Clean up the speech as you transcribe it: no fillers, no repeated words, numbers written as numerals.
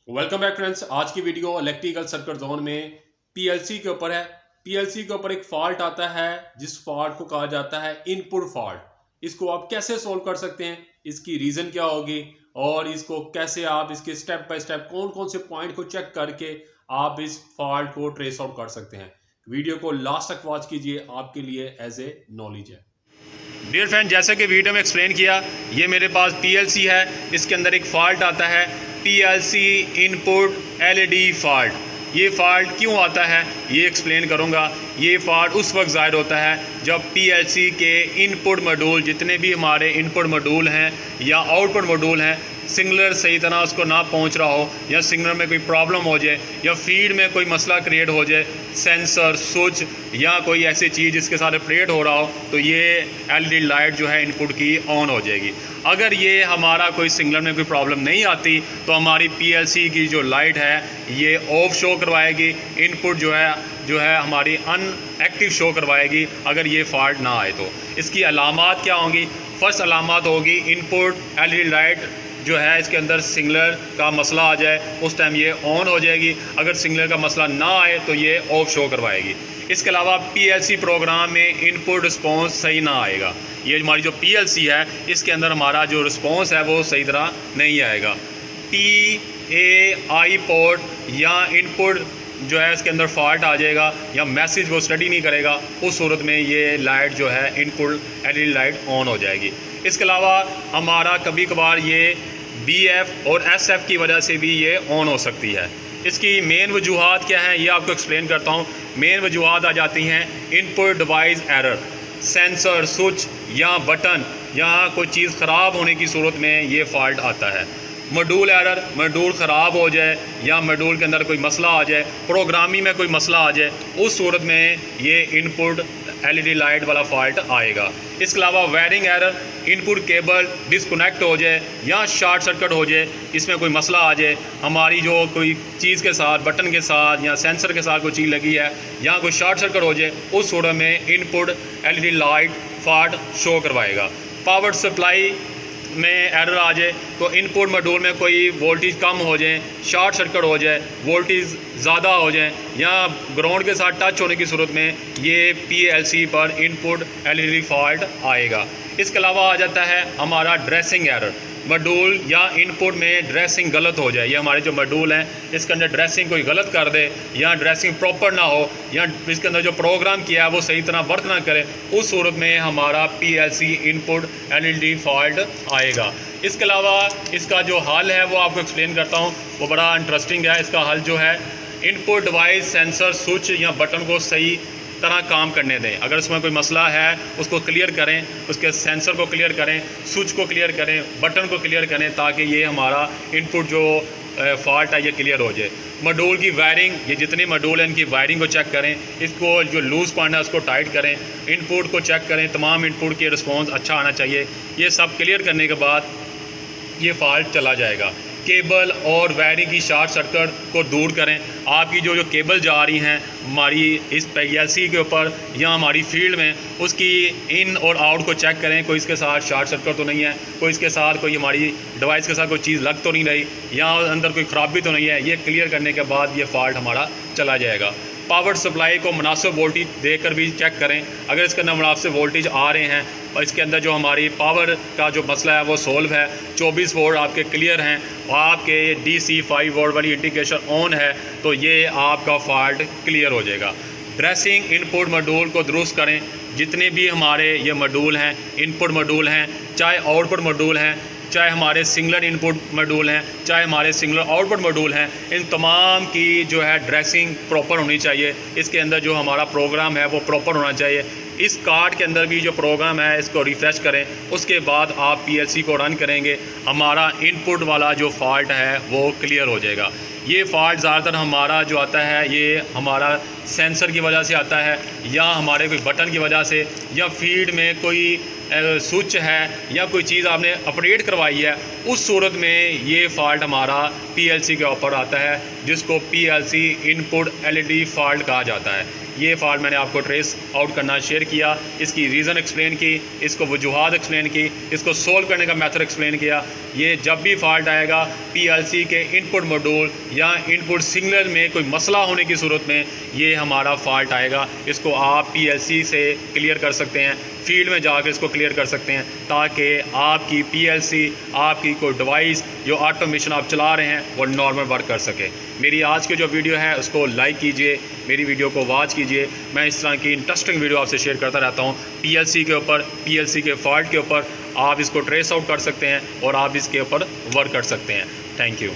Welcome back friends. आज की video electrical circuit zone में पीएलसी के ऊपर है। पीएलसी के ऊपर एक फॉल्ट आता है जिस फॉल्ट को कहा जाता है इनपुट फॉल्ट। इसको आप कैसे सोल्व कर सकते हैं, इसकी रीजन क्या होगी और इसको कैसे आप इसके स्टेप बाय स्टेप कौन कौन से पॉइंट को चेक करके आप इस फॉल्ट को ट्रेस आउट कर सकते हैं। वीडियो को लास्ट तक वॉच कीजिए, आपके लिए एज ए नॉलेज है। डियर फ्रेंड, जैसे कि वीडियो में एक्सप्लेन किया, ये मेरे पास पीएलसी है। इसके अंदर एक फॉल्ट आता है पीएलसी इनपुट एलईडी फॉल्ट। ये फॉल्ट क्यों आता है ये एक्सप्लेन करूँगा। ये फॉल्ट उस वक्त ज़ाहिर होता है जब पीएलसी के इनपुट मॉड्यूल, जितने भी हमारे इनपुट मॉड्यूल हैं या आउटपुट मॉड्यूल हैं, सिग्नल सही तरह उसको ना पहुंच रहा हो या सिग्नल में कोई प्रॉब्लम हो जाए या फीड में कोई मसला क्रिएट हो जाए, सेंसर स्विच या कोई ऐसी चीज़ जिसके साथ ऑपरेट हो रहा हो, तो ये एलईडी लाइट जो है इनपुट की ऑन हो जाएगी। अगर ये हमारा कोई सिग्नल में कोई प्रॉब्लम नहीं आती तो हमारी पीएलसी की जो लाइट है ये ऑफ शो करवाएगी। इनपुट जो है हमारी अनएक्टिव शो करवाएगी अगर ये फॉल्ट ना आए तो। इसकी अलामात क्या होंगी? फर्स्ट अलामत होगी इनपुट एलईडी लाइट जो है इसके अंदर सिग्नल का मसला आ जाए, उस टाइम ये ऑन हो जाएगी। अगर सिग्नल का मसला ना आए तो ये ऑफ शो करवाएगी। इसके अलावा पीएलसी प्रोग्राम में इनपुट रिस्पॉन्स सही ना आएगा। ये हमारी जो पीएलसी है इसके अंदर हमारा जो रिस्पॉन्स है वो सही तरह नहीं आएगा। PAI पोर्ट या इनपुट जो है इसके अंदर फॉल्ट आ जाएगा या मैसेज वो स्टडी नहीं करेगा, उस सूरत में ये लाइट जो है इनपुट एलईडी लाइट ऑन हो जाएगी। इसके अलावा हमारा कभी कभार ये BF और SF की वजह से भी ये ऑन हो सकती है। इसकी मेन वजूहात क्या हैं ये आपको एक्सप्लेन करता हूँ। मेन वजूहात आ जाती हैं input device error, sensor switch या बटन या कोई चीज़ ख़राब होने की सूरत में ये फॉल्ट आता है। मॉड्यूल एरर, मॉड्यूल ख़राब हो जाए या मॉड्यूल के अंदर कोई मसला आ जाए, प्रोग्रामिंग में कोई मसला आ जाए, उस सूरत में ये इनपुट एलईडी लाइट वाला फॉल्ट आएगा। इसके अलावा wiring error, input cable disconnect हो जाए या शॉर्ट सर्किट हो जाए, इसमें कोई मसला आ जाए, हमारी जो कोई चीज़ के साथ, बटन के साथ या सेंसर के साथ कोई चीज़ लगी है या कोई शॉर्ट सर्किट हो जाए, उस सूरत में input LED light fault show करवाएगा। पावर सप्लाई में एरर आ जाए तो इनपुट मॉड्यूल में कोई वोल्टेज कम हो जाए, शॉर्ट सर्किट हो जाए, वोल्टेज ज़्यादा हो जाए या ग्राउंड के साथ टच होने की सूरत में ये पीएलसी पर इनपुट एलईडी फॉल्ट आएगा। इसके अलावा आ जाता है हमारा ड्रेसिंग एरर। मॉड्यूल या इनपुट में ड्रेसिंग गलत हो जाए, ये हमारे जो मॉड्यूल हैं इसके अंदर ड्रेसिंग कोई गलत कर दे या ड्रेसिंग प्रॉपर ना हो या इसके अंदर जो प्रोग्राम किया है वो सही तरह वर्क ना करे, उस सूरत में हमारा पीएलसी इनपुट एलईडी फॉल्ट आएगा। इसके अलावा इसका जो हल है वो आपको एक्सप्लेन करता हूँ, वो बड़ा इंटरेस्टिंग है। इसका हल जो है इनपुट डिवाइस सेंसर स्विच या बटन को सही तरह काम करने दें। अगर उसमें कोई मसला है उसको क्लियर करें, उसके सेंसर को क्लियर करें, स्विच को क्लियर करें, बटन को क्लियर करें, ताकि ये हमारा इनपुट जो फॉल्ट है ये क्लियर हो जाए। मॉड्यूल की वायरिंग, ये जितने मॉड्यूल हैं इनकी वायरिंग को चेक करें, इसको जो लूज़ पॉइंट है उसको टाइट करें, इनपुट को चेक करें, तमाम इनपुट के रिस्पॉन्स अच्छा आना चाहिए। ये सब क्लियर करने के बाद ये फॉल्ट चला जाएगा। केबल और वायरिंग की शॉर्ट सर्किट को दूर करें। आपकी जो केबल जा रही हैं हमारी इस पीएलसी के ऊपर या हमारी फील्ड में, उसकी इन और आउट को चेक करें, कोई इसके साथ शॉर्ट सर्किट तो नहीं है, कोई इसके साथ कोई हमारी डिवाइस के साथ कोई चीज़ लग तो नहीं रही या अंदर कोई ख़राबी तो नहीं है। ये क्लियर करने के बाद ये फॉल्ट हमारा चला जाएगा। पावर सप्लाई को मुनासिब वोल्टेज देकर भी चेक करें। अगर इसके अंदर मुनासिब वोल्टेज आ रहे हैं और इसके अंदर जो हमारी पावर का जो मसला है वो सोल्व है, 24 वोल्ट आपके क्लियर हैं और आपके DC 5 वोल्ट वाली इंडिकेशन ऑन है, तो ये आपका फॉल्ट क्लियर हो जाएगा। ड्रेसिंग इनपुट मॉड्यूल को दुरुस्त करें। जितने भी हमारे ये मॉड्यूल हैं, इनपुट मॉड्यूल हैं, चाहे आउटपुट मॉड्यूल हैं, चाहे हमारे सिंगलर इनपुट मॉड्यूल हैं, चाहे हमारे सिंगलर आउटपुट मॉड्यूल हैं, इन तमाम की जो है ड्रेसिंग प्रॉपर होनी चाहिए। इसके अंदर जो हमारा प्रोग्राम है वो प्रॉपर होना चाहिए। इस कार्ड के अंदर भी जो प्रोग्राम है इसको रिफ़्रेश करें, उसके बाद आप पीएलसी को रन करेंगे, हमारा इनपुट वाला जो फॉल्ट है वो क्लियर हो जाएगा। ये फॉल्ट ज़्यादातर हमारा जो आता है ये हमारा सेंसर की वजह से आता है या हमारे कोई बटन की वजह से या फीड में कोई स्विच है या कोई चीज़ आपने ऑपरेट करवाई है उस सूरत में ये फ़ाल्ट हमारा PLC के ऊपर आता है, जिसको PLC इनपुट LED फ़ाल्ट कहा जाता है। ये फ़ाल्ट मैंने आपको ट्रेस आउट करना शेयर किया, इसकी रीज़न एक्सप्लेन की, इसको वजूहात एक्सप्लेन की, इसको सोल्व करने का मेथड एक्सप्लेन किया। ये जब भी फ़ाल्ट आएगा PLC के इनपुट मॉड्यूल या इनपुट सिग्नल में कोई मसला होने की सूरत में ये हमारा फ़ाल्ट आएगा। इसको आप PLC से क्लियर कर सकते हैं, फील्ड में जाकर इसको क्लियर कर सकते हैं, ताकि आपकी PLC, आपकी कोई डिवाइस जो ऑटोमेशन आप चला रहे हैं वो नॉर्मल वर्क कर सके। मेरी आज की जो वीडियो है उसको लाइक कीजिए, मेरी वीडियो को वॉच कीजिए। मैं इस तरह की इंटरेस्टिंग वीडियो आपसे शेयर करता रहता हूँ PLC के ऊपर, PLC के फ़ाल्ट के ऊपर। आप इसको ट्रेस आउट कर सकते हैं और आप इसके ऊपर वर्क कर सकते हैं। Thank you.